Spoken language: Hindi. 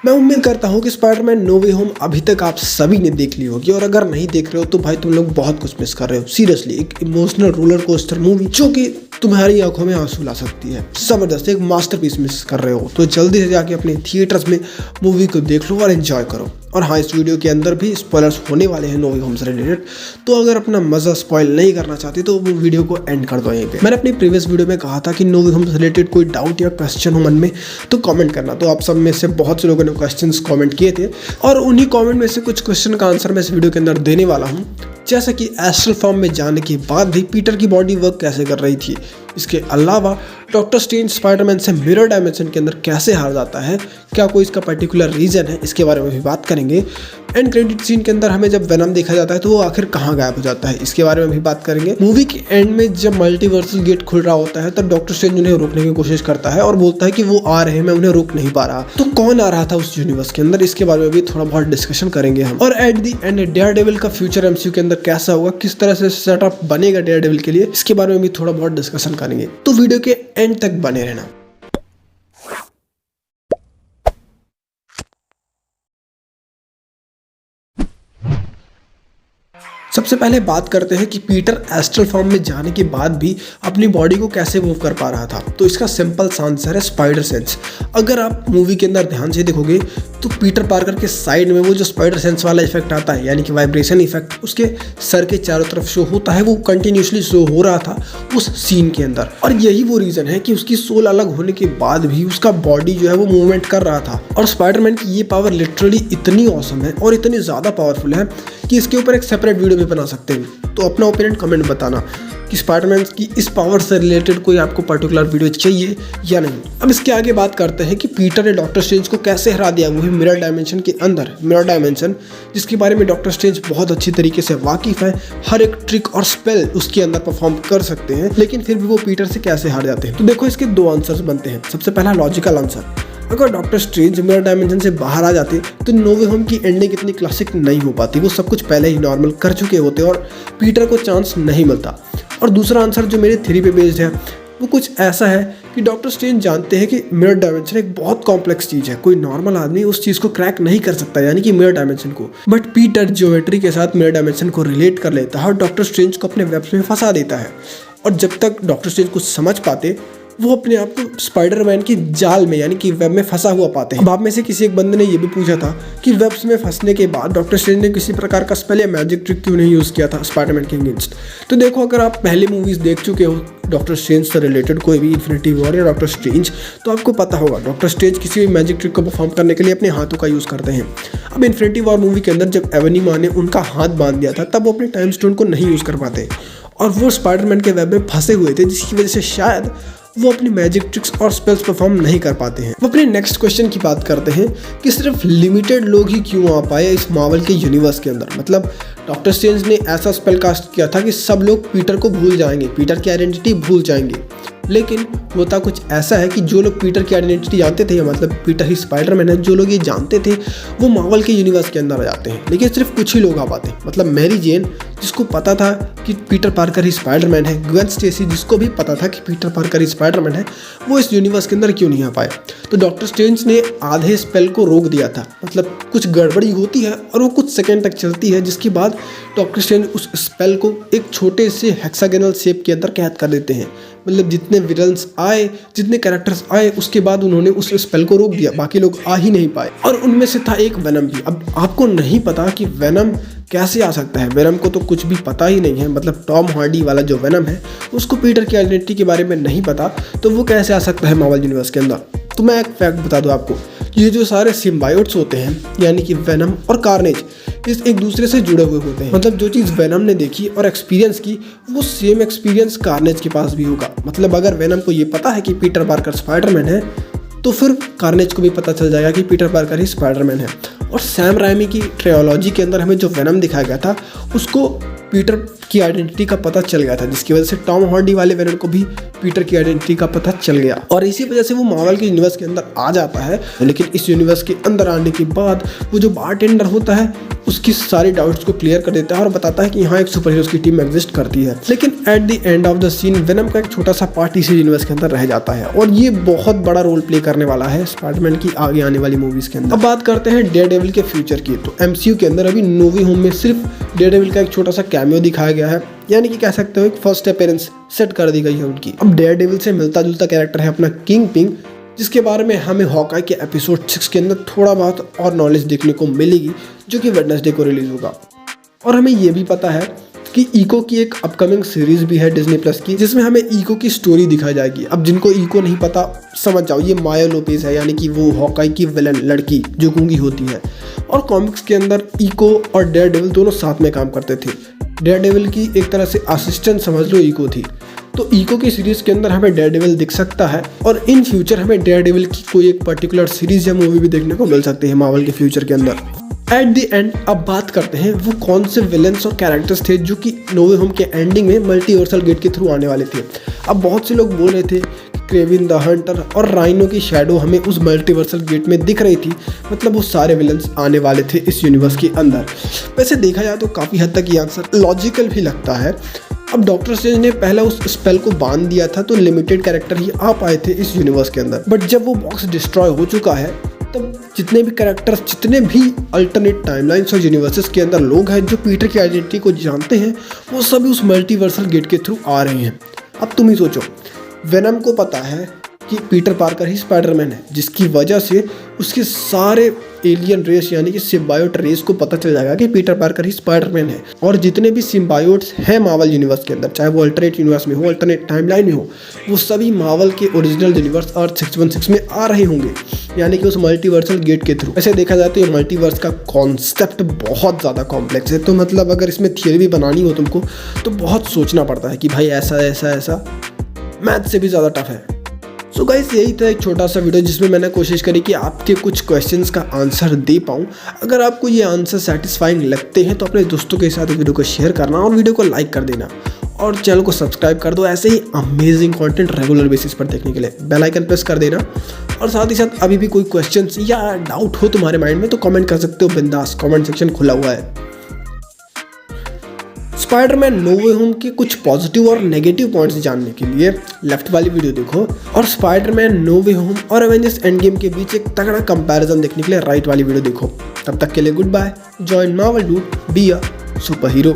मैं उम्मीद करता हूँ कि स्पाइडरमैन नो वे होम अभी तक आप सभी ने देख ली होगी, और अगर नहीं देख रहे हो तो भाई तुम लोग बहुत कुछ मिस कर रहे हो। सीरियसली एक इमोशनल रोलर कोस्टर मूवी जो कि तुम्हारी आंखों में आंसू ला सकती है। जबरदस्त एक मास्टरपीस मिस कर रहे हो, तो जल्दी से जाके अपने थिएटर्स में मूवी को देख लो और एंजॉय करो। और हाँ, इस वीडियो के अंदर भी स्पॉयलर्स होने वाले हैं नो वे होम से रिलेटेड, तो अगर अपना मजा स्पॉइल नहीं करना चाहते तो वो वीडियो को एंड कर दो यहीं पे। मैंने अपनी प्रीवियस वीडियो में कहा था कि नो वे होम से रिलेटेड कोई डाउट या क्वेश्चन हो मन में तो कमेंट करना, तो आप सब में से बहुत से लोगों ने क्वेश्चंस कमेंट किए थे, और उन्हीं कमेंट में से कुछ क्वेश्चन का आंसर मैं इस वीडियो के अंदर देने वाला हूँ। जैसे कि एस्ट्रल फॉर्म में जाने के बाद भी पीटर की बॉडी वर्क कैसे कर रही थी, इसके अलावा डॉक्टर स्ट्रेंज स्पाइडरमैन से मिरर डायमेंशन के अंदर कैसे हार जाता है, क्या कोई इसका पर्टिकुलर रीजन है, इसके बारे में भी बात करेंगे। एंड क्रेडिट सीन के अंदर हमें जब वेनम देखा जाता है तो वो आखिर कहाँ गायब हो जाता है, इसके बारे में भी बात करेंगे। मूवी के एंड में जब मल्टीवर्सल गेट खुल रहा होता है तब डॉक्टर स्ट्रेंज उन्हें रोकने की कोशिश करता है और बोलता है कि वो आ रहे हैं, मैं उन्हें रोक नहीं पा रहा। तो कौन आ रहा था उस यूनिवर्स के अंदर, इसके बारे में भी थोड़ा बहुत डिस्कशन करेंगे हम। और एट दी एंड डेयरडेविल का फ्यूचर एमसीयू के अंदर कैसा होगा, किस तरह से सेटअप बनेगा डेयरडेविल के लिए, इसके बारे में भी थोड़ा बहुत डिस्कशन करेंगे। तो वीडियो के एंड तक बने रहना। सबसे पहले बात करते हैं कि पीटर एस्ट्रल फॉर्म में जाने के बाद भी अपनी बॉडी को कैसे मूव कर पा रहा था। तो इसका सिंपल सा आंसर है स्पाइडर सेंस। अगर आप मूवी के अंदर ध्यान से देखोगे तो पीटर पार्कर के साइड में वो जो स्पाइडर सेंस वाला इफेक्ट आता है, यानी कि वाइब्रेशन इफेक्ट उसके सर के चारों तरफ शो होता है, वो कंटिन्यूसली शो हो रहा था उस सीन के अंदर। और यही वो रीजन है कि उसकी सोल अलग होने के बाद भी उसका बॉडी जो है वो मूवमेंट कर रहा था। और स्पाइडरमैन की ये पावर लिटरली इतनी ऑसम है और इतनी ज़्यादा पावरफुल है कि इसके ऊपर एक सेपरेट वीडियो भी बना सकते हैं। तो अपना ओपिनियन कमेंट बताना कि स्पाइडरमैन की इस पावर से रिलेटेड कोई आपको पर्टिकुलर वीडियो चाहिए या नहीं। अब इसके आगे बात करते हैं कि पीटर ने डॉक्टर स्ट्रेंज को कैसे हरा दिया, वो है मिरर डायमेंशन के अंदर। मिरर डायमेंशन जिसके बारे में डॉक्टर स्ट्रेंज बहुत अच्छी तरीके से वाकिफ है, हर एक ट्रिक और स्पेल उसके अंदर परफॉर्म कर सकते हैं, लेकिन फिर भी वो पीटर से कैसे हार जाते हैं। तो देखो इसके दो आंसर्स बनते हैं। सबसे पहला लॉजिकल आंसर, अगर डॉक्टर स्ट्रेंज मिरर डायमेंशन से बाहर आ जाते तो नो वे होम की एंडिंग इतनी क्लासिक नहीं हो पाती, वो सब कुछ पहले ही नॉर्मल कर चुके होते और पीटर को चांस नहीं मिलता। और दूसरा आंसर जो मेरे थ्योरी पे बेस्ड है वो कुछ ऐसा है कि डॉक्टर स्ट्रेंज जानते हैं कि मिरर डायमेंशन एक बहुत कॉम्प्लेक्स चीज़ है, कोई नॉर्मल आदमी उस चीज़ को क्रैक नहीं कर सकता, यानी कि मिरर डायमेंशन को। बट पीटर ज्योमेट्री के साथ मिरर डायमेंशन को रिलेट कर लेता है और डॉक्टर स्ट्रेंज को अपने वेब्स में फंसा देता है। और जब तक डॉक्टर स्ट्रेंज कुछ समझ पाते वो अपने आप को स्पाइडरमैन की जाल में यानी कि वेब में फंसा हुआ पाते हैं। अब आप में से किसी एक बंदे ने ये भी पूछा था कि वेब्स में फंसने के बाद डॉक्टर स्ट्रेंज ने किसी प्रकार का स्पेल या मैजिक ट्रिक क्यों नहीं यूज़ किया था स्पाइडरमैन के अगेंस्ट। तो देखो, अगर आप पहले मूवीज़ देख चुके हो डॉक्टर स्ट्रेंज से रिलेटेड, कोई भी इन्फिनिटी वॉर या डॉक्टर स्ट्रेंज, तो आपको पता होगा डॉक्टर स्ट्रेंज किसी भी मैजिक ट्रिक को परफॉर्म करने के लिए अपने हाथों का यूज़ करते हैं। अब इन्फिनिटी वॉर मूवी के अंदर जब एवेनी माँ ने उनका हाथ बांध दिया था तब वो अपने टाइम स्टोन को नहीं यूज़ कर पाते और वो स्पाइडरमैन के वेब में फंसे हुए थे, जिसकी वजह से शायद वो अपनी मैजिक ट्रिक्स और स्पेल्स परफॉर्म नहीं कर पाते हैं। वो अपने नेक्स्ट क्वेश्चन की बात करते हैं कि सिर्फ लिमिटेड लोग ही क्यों आ पाए इस मार्वल के यूनिवर्स के अंदर। मतलब डॉक्टर स्ट्रेंज ने ऐसा स्पेल कास्ट किया था कि सब लोग पीटर को भूल जाएंगे, पीटर की आइडेंटिटी भूल जाएंगे, लेकिन होता कुछ ऐसा है कि जो लोग पीटर की आइडेंटिटी जानते थे, मतलब पीटर ही स्पाइडरमैन है, जो लोग ये जानते थे वो मार्वल के यूनिवर्स के अंदर आ जाते हैं, लेकिन सिर्फ कुछ ही लोग आ पाते हैं। मतलब मैरी जेन जिसको पता था कि पीटर पार्कर ही स्पाइडरमैन है, ग्वेन स्टेसी जिसको भी पता था कि पीटर पार्कर ही स्पाइडरमैन है, वो इस यूनिवर्स के अंदर क्यों नहीं आ पाए। तो डॉक्टर स्ट्रेंज ने आधे स्पेल को रोक दिया था, मतलब कुछ गड़बड़ी होती है और वो कुछ सेकेंड तक चलती है, जिसके बाद डॉक्टर स्ट्रेंज उस स्पेल को एक छोटे से हेक्सागोनल शेप के अंदर कैद कर देते हैं। मतलब जितने विलन्स आए, जितने कैरेक्टर्स आए, उसके बाद उन्होंने उस स्पेल को रोक दिया, बाकी लोग आ ही नहीं पाए। और उनमें से था एक वेनम भी। अब आपको नहीं पता कि वेनम कैसे आ सकता है, वेनम को तो कुछ भी पता ही नहीं है। मतलब टॉम हार्डी वाला जो वेनम है उसको पीटर की आइडेंटिटी के बारे में नहीं पता, तो वो कैसे आ सकता है मार्वल यूनिवर्स के अंदर। तो मैं एक फैक्ट बता दूं आपको, ये जो सारे सिम्बायोट्स होते हैं यानी कि वेनम और कार्नेज, इस एक दूसरे से जुड़े हुए होते हैं। मतलब जो चीज़ वेनम ने देखी और एक्सपीरियंस की वो सेम एक्सपीरियंस कार्नेज के पास भी होगा। मतलब अगर वेनम को ये पता है कि पीटर पार्कर स्पाइडरमैन है तो फिर कार्नेज को भी पता चल जाएगा कि पीटर पार्कर ही स्पाइडरमैन है। और सैम राइमी की ट्रायोलॉजी के अंदर हमें जो वेनम दिखाया गया था उसको पीटर की आइडेंटिटी का पता चल गया था, जिसकी वजह से टॉम हार्डी वाले वेनम को भी पीटर की आइडेंटिटी का पता चल गया और इसी वजह से वो मार्वल के यूनिवर्स के अंदर आ जाता है। लेकिन इस यूनिवर्स के अंदर आने के बाद वो जो बारटेंडर होता है उसकी सारी डाउट्स को क्लियर कर देता है और बताता है कि यहाँ एक सुपर हीरोज की टीम एग्जिस्ट करती है। लेकिन at the end of the scene Venom का एक छोटा सा पार्ट इसी यूनिवर्स के अंदर रह जाता है और ये बहुत बड़ा रोल प्ले करने वाला है स्पाइडरमैन की आगे आने वाली मूवीज के अंदर। अब बात करते हैं डेयरडेविल के फ्यूचर की। तो एमसीयू के अंदर अभी नो वे होम में सिर्फ डेयरडेविल का एक छोटा सा कैमियो दिखाया गया है, यानी कि कह सकते हो एक फर्स्ट अपीयरेंस सेट कर दी गई है उनकी। अब डेयरडेविल से मिलता जुलता कैरेक्टर है अपना किंग पिंग, जिसके बारे में हमें हॉकाई के एपिसोड 6 के अंदर थोड़ा बहुत और नॉलेज देखने को मिलेगी, जो कि वेडनेसडे को रिलीज होगा। और हमें ये भी पता है कि इको की एक अपकमिंग सीरीज भी है डिज्नी प्लस की, जिसमें हमें इको की स्टोरी दिखाई जाएगी। अब जिनको इको नहीं पता समझ जाओ, ये माया लोपेज है, यानी कि वो हॉकाई की विलन लड़की जो गूंगी होती है। और कॉमिक्स के अंदर इको और डेयरडेविल दोनों साथ में काम करते थे। डेयरडेविल की एक तरह से असिस्टेंट समझ लो इको थी। तो इको की सीरीज के अंदर हमें डेयरडेविल दिख सकता है और इन फ्यूचर हमें डेयरडेविल की कोई एक पर्टिकुलर सीरीज या मूवी भी देखने को मिल सकती है मार्वल के फ्यूचर के अंदर। एट द एंड अब बात करते हैं वो कौन से विलेंस और कैरेक्टर्स थे जो कि नो वे होम के एंडिंग में मल्टीवर्सल गेट के थ्रू आने वाले थे। अब बहुत से लोग बोल रहे थे कि क्रेविन द हंटर और राइनो की शैडो हमें उस मल्टीवर्सल गेट में दिख रही थी, मतलब वो सारे विलेंस आने वाले थे इस यूनिवर्स के अंदर। वैसे देखा जाए तो काफ़ी हद तक ये आंसर लॉजिकल भी लगता है। अब डॉक्टर स्ट्रेंज ने पहले उस स्पेल को बांध दिया था तो लिमिटेड कैरेक्टर ही आ पाए थे इस यूनिवर्स के अंदर, बट जब वो बॉक्स डिस्ट्रॉय हो चुका है तब जितने भी कैरेक्टर्स, जितने भी अल्टरनेट टाइमलाइंस और यूनिवर्सेस के अंदर लोग हैं जो पीटर की आइडेंटिटी को जानते हैं, वो सभी उस मल्टीवर्सल गेट के थ्रू आ रहे हैं। अब तुम ही सोचो, वेनम को पता है कि पीटर पार्कर ही स्पाइडरमैन है, जिसकी वजह से उसके सारे एलियन रेस यानी कि सिम्बायोट रेस को पता चल जाएगा कि पीटर पार्कर ही स्पाइडरमैन है। और जितने भी सिम्बायोट्स हैं मार्वल यूनिवर्स के अंदर, चाहे वो अल्टरनेट यूनिवर्स में हो, अल्टरनेट टाइमलाइन में हो, वो सभी मार्वल के ओरिजिनल यूनिवर्स अर्थ 616 में आ रहे होंगे, यानी कि उस मल्टीवर्सल गेट के थ्रू। ऐसे देखा जाए तो ये मल्टीवर्स का कॉन्सेप्ट बहुत ज़्यादा कॉम्प्लेक्स है। तो मतलब अगर इसमें थियरी भी बनानी हो तुमको तो बहुत सोचना पड़ता है कि भाई ऐसा ऐसा ऐसा, मैथ से भी ज़्यादा टफ है। सो गाइस, यही था एक छोटा सा वीडियो जिसमें मैंने कोशिश करी कि आपके कुछ क्वेश्चंस का आंसर दे पाऊँ। अगर आपको ये आंसर सेटिस्फाइंग लगते हैं तो अपने दोस्तों के साथ वीडियो को शेयर करना और वीडियो को लाइक कर देना और चैनल को सब्सक्राइब कर दो ऐसे ही अमेजिंग कंटेंट रेगुलर बेसिस पर देखने के लिए। बेल आइकन प्रेस कर देना और साथ ही साथ अभी भी कोई क्वेश्चंस या डाउट हो तुम्हारे माइंड में तो कमेंट कर सकते हो बिंदास, कमेंट सेक्शन खुला हुआ है। स्पाइडरमैन नो वे होम के कुछ पॉजिटिव और नेगेटिव पॉइंट्स जानने के लिए लेफ्ट वाली वीडियो देखो और स्पाइडरमैन नो वे होम और एवेंजर्स एंड गेम के बीच एक तगड़ा कंपैरिजन देखने के लिए राइट वाली वीडियो देखो। तब तक के लिए goodbye, join Marvel dude, be a super hero.